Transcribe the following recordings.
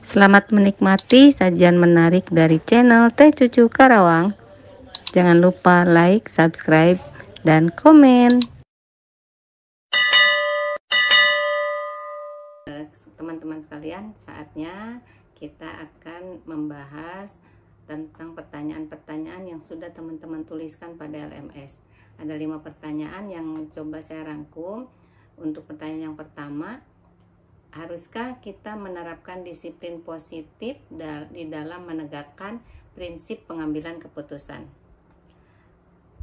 Selamat menikmati sajian menarik dari channel Teh Cucu Karawang. Jangan lupa like, subscribe, dan komen. Teman-teman sekalian, saatnya kita akan membahas tentang pertanyaan-pertanyaan yang sudah teman-teman tuliskan pada LMS. Ada 5 pertanyaan yang coba saya rangkum. Untuk pertanyaan yang pertama, haruskah kita menerapkan disiplin positif di dalam menegakkan prinsip pengambilan keputusan?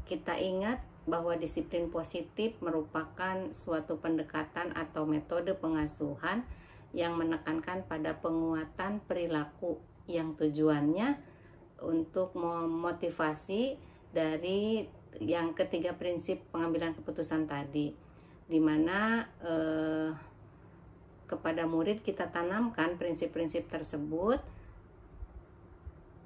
Kita ingat bahwa disiplin positif merupakan suatu pendekatan atau metode pengasuhan yang menekankan pada penguatan perilaku yang tujuannya untuk memotivasi dari yang ketiga prinsip pengambilan keputusan tadi, di mana kepada murid kita tanamkan prinsip-prinsip tersebut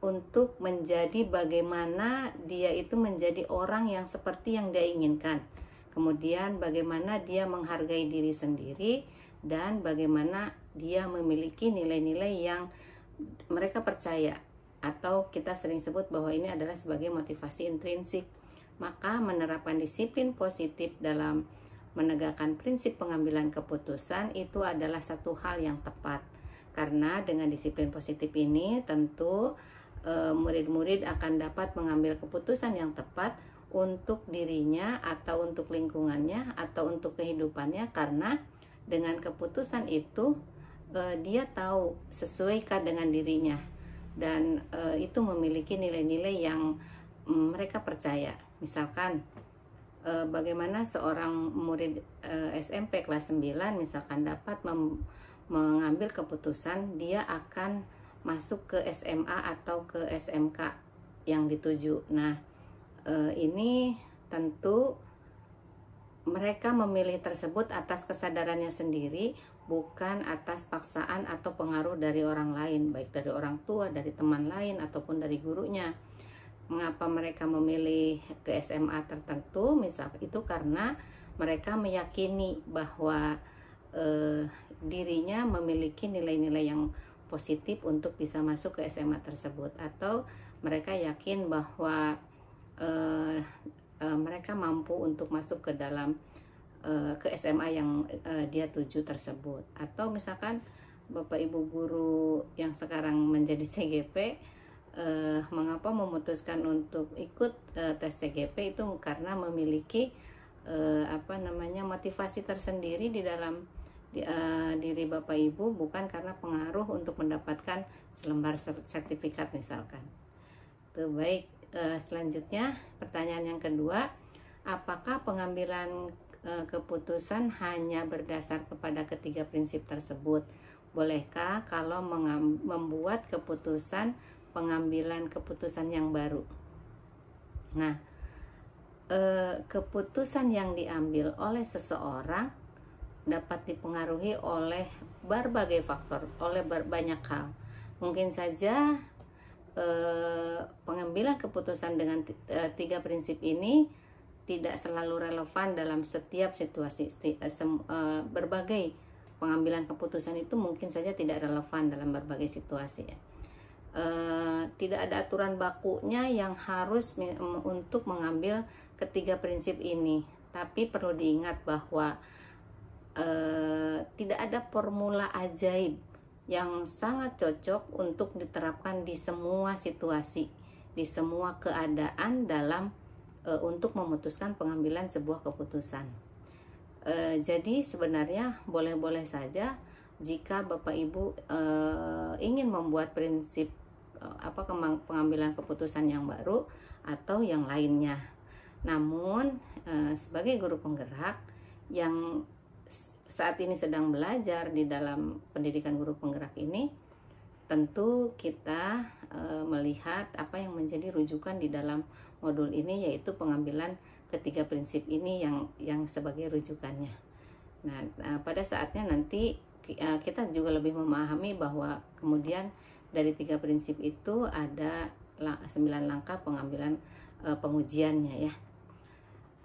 untuk menjadi bagaimana dia itu menjadi orang yang seperti yang dia inginkan. Kemudian bagaimana dia menghargai diri sendiri dan bagaimana dia memiliki nilai-nilai yang mereka percaya, atau kita sering sebut bahwa ini adalah sebagai motivasi intrinsik. Maka menerapkan disiplin positif dalam menegakkan prinsip pengambilan keputusan itu adalah satu hal yang tepat. Karena dengan disiplin positif ini tentu murid-murid akan dapat mengambil keputusan yang tepat untuk dirinya atau untuk lingkungannya atau untuk kehidupannya, karena dengan keputusan itu dia tahu sesuaikah dengan dirinya dan itu memiliki nilai-nilai yang mereka percaya. Misalkan bagaimana seorang murid SMP kelas 9 misalkan dapat mengambil keputusan dia akan masuk ke SMA atau ke SMK yang dituju. Nah, ini tentu mereka memilih tersebut atas kesadarannya sendiri, bukan atas paksaan atau pengaruh dari orang lain, baik dari orang tua, dari teman lain, ataupun dari gurunya. Mengapa mereka memilih ke SMA tertentu? Misal itu karena mereka meyakini bahwa dirinya memiliki nilai-nilai yang positif untuk bisa masuk ke SMA tersebut, atau mereka yakin bahwa mereka mampu untuk masuk ke dalam ke SMA yang dia tuju tersebut. Atau misalkan Bapak Ibu guru yang sekarang menjadi CGP, mengapa memutuskan untuk ikut tes CGP itu karena memiliki motivasi tersendiri di dalam diri Bapak Ibu, bukan karena pengaruh untuk mendapatkan selembar sertifikat misalkan. Baik, selanjutnya pertanyaan yang kedua, apakah pengambilan keputusan hanya berdasar kepada ketiga prinsip tersebut? Bolehkah kalau membuat keputusan pengambilan keputusan yang baru? Nah, keputusan yang diambil oleh seseorang dapat dipengaruhi oleh berbagai faktor, oleh banyak hal. Mungkin saja pengambilan keputusan dengan tiga prinsip ini tidak selalu relevan dalam setiap situasi. Berbagai pengambilan keputusan itu mungkin saja tidak relevan dalam berbagai situasi. Tidak ada aturan bakunya yang harus untuk mengambil ketiga prinsip ini, tapi perlu diingat bahwa tidak ada formula ajaib yang sangat cocok untuk diterapkan di semua situasi, di semua keadaan dalam untuk memutuskan pengambilan sebuah keputusan. Jadi sebenarnya boleh-boleh saja jika Bapak Ibu ingin membuat prinsip pengambilan keputusan yang baru atau yang lainnya. Namun sebagai guru penggerak yang saat ini sedang belajar di dalam pendidikan guru penggerak ini, tentu kita melihat apa yang menjadi rujukan di dalam modul ini, yaitu pengambilan ketiga prinsip ini yang sebagai rujukannya. Nah, pada saatnya nanti kita juga lebih memahami bahwa kemudian dari tiga prinsip itu ada 9 langkah pengambilan pengujiannya ya.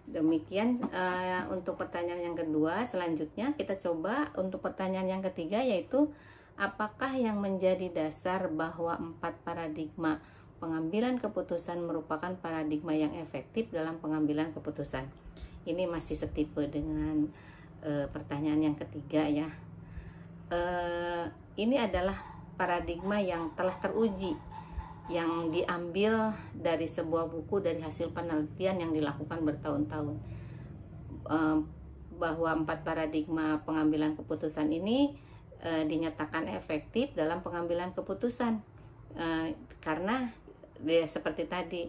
Demikian untuk pertanyaan yang kedua. Selanjutnya kita coba untuk pertanyaan yang ketiga, yaitu apakah yang menjadi dasar bahwa 4 paradigma pengambilan keputusan merupakan paradigma yang efektif dalam pengambilan keputusan? Ini masih setipe dengan pertanyaan yang ketiga ya. Ini adalah paradigma yang telah teruji, yang diambil dari sebuah buku dari hasil penelitian yang dilakukan bertahun-tahun, bahwa 4 paradigma pengambilan keputusan ini dinyatakan efektif dalam pengambilan keputusan, karena seperti tadi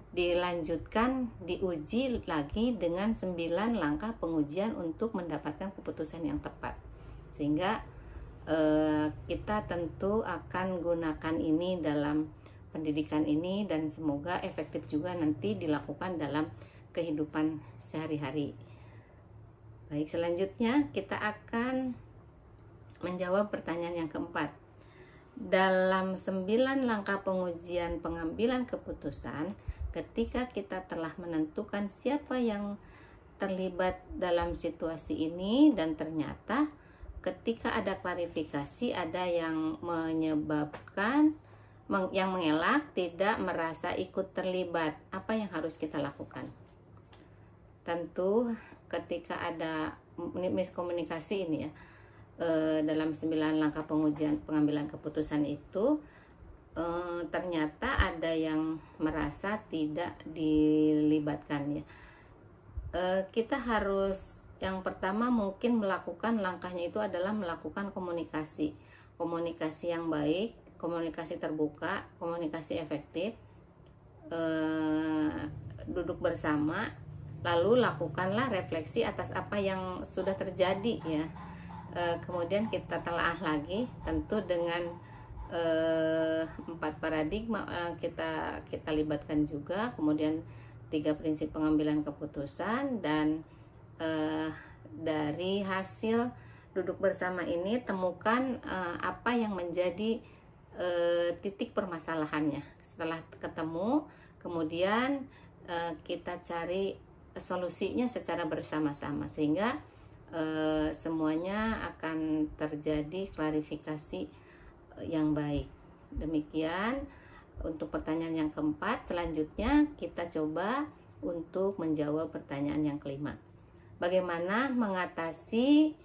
dilanjutkan, diuji lagi dengan 9 langkah pengujian untuk mendapatkan keputusan yang tepat. Sehingga kita tentu akan gunakan ini dalam pendidikan ini, dan semoga efektif juga nanti dilakukan dalam kehidupan sehari-hari. Baik, selanjutnya kita akan menjawab pertanyaan yang keempat. Dalam 9 langkah pengujian pengambilan keputusan, ketika kita telah menentukan siapa yang terlibat dalam situasi ini, dan ternyata ketika ada klarifikasi, ada yang menyebabkan, yang mengelak, tidak merasa ikut terlibat, apa yang harus kita lakukan? Tentu ketika ada miskomunikasi ini ya, dalam 9 langkah pengujian pengambilan keputusan itu, ternyata ada yang merasa tidak dilibatkan ya. Kita harus, yang pertama mungkin melakukan langkahnya itu adalah melakukan komunikasi yang baik, komunikasi terbuka, komunikasi efektif, duduk bersama, lalu lakukanlah refleksi atas apa yang sudah terjadi ya. Kemudian kita telaah lagi, tentu dengan 4 paradigma kita libatkan juga, kemudian 3 prinsip pengambilan keputusan, dan dari hasil duduk bersama ini temukan apa yang menjadi titik permasalahannya. Setelah ketemu, kemudian kita cari solusinya secara bersama-sama, sehingga semuanya akan terjadi klarifikasi yang baik. Demikian untuk pertanyaan yang keempat. Selanjutnya kita coba untuk menjawab pertanyaan yang kelima. Bagaimana mengatasi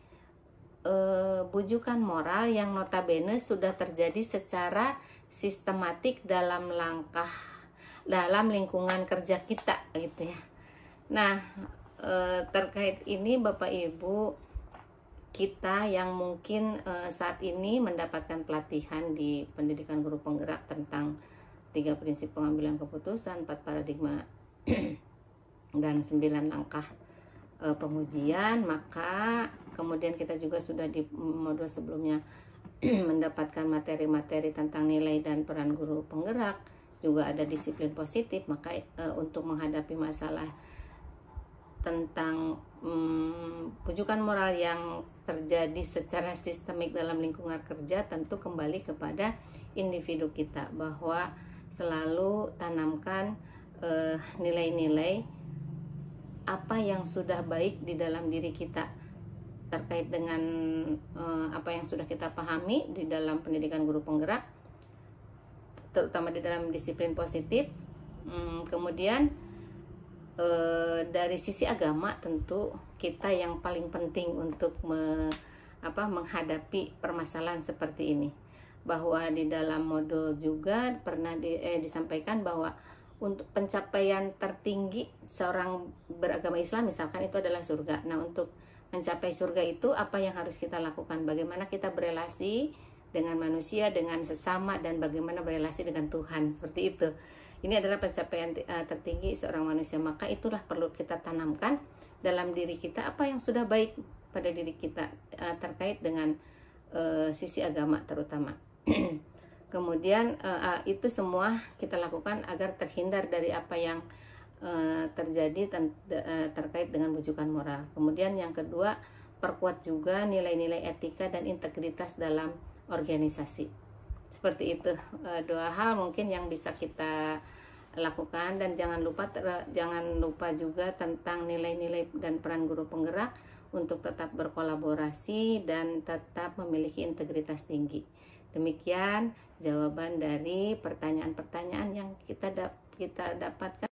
bujukan moral yang notabene sudah terjadi secara sistematik dalam lingkungan kerja kita gitu ya. Nah, terkait ini Bapak Ibu kita yang mungkin saat ini mendapatkan pelatihan di pendidikan guru penggerak tentang 3 prinsip pengambilan keputusan, 4 paradigma dan 9 langkah pengujian, maka kemudian kita juga sudah di modul sebelumnya mendapatkan materi-materi tentang nilai dan peran guru penggerak, juga ada disiplin positif. Maka untuk menghadapi masalah tentang pujukan moral yang terjadi secara sistemik dalam lingkungan kerja, tentu kembali kepada individu kita, bahwa selalu tanamkan nilai-nilai apa yang sudah baik di dalam diri kita terkait dengan apa yang sudah kita pahami di dalam pendidikan guru penggerak, terutama di dalam disiplin positif. Kemudian dari sisi agama, tentu kita yang paling penting untuk menghadapi permasalahan seperti ini, bahwa di dalam modul juga pernah disampaikan bahwa untuk pencapaian tertinggi seorang beragama Islam misalkan itu adalah surga. Nah, untuk mencapai surga itu apa yang harus kita lakukan? Bagaimana kita berelasi dengan manusia, dengan sesama, dan bagaimana berelasi dengan Tuhan, seperti itu. Ini adalah pencapaian tertinggi seorang manusia. Maka itulah perlu kita tanamkan dalam diri kita, apa yang sudah baik pada diri kita terkait dengan sisi agama terutama. Kemudian itu semua kita lakukan agar terhindar dari apa yang terjadi terkait dengan bujukan moral. Kemudian yang kedua, perkuat juga nilai-nilai etika dan integritas dalam organisasi. Seperti itu, 2 hal mungkin yang bisa kita lakukan. Dan jangan lupa juga tentang nilai-nilai dan peran guru penggerak untuk tetap berkolaborasi dan tetap memiliki integritas tinggi. Demikian jawaban dari pertanyaan-pertanyaan yang kita dapatkan.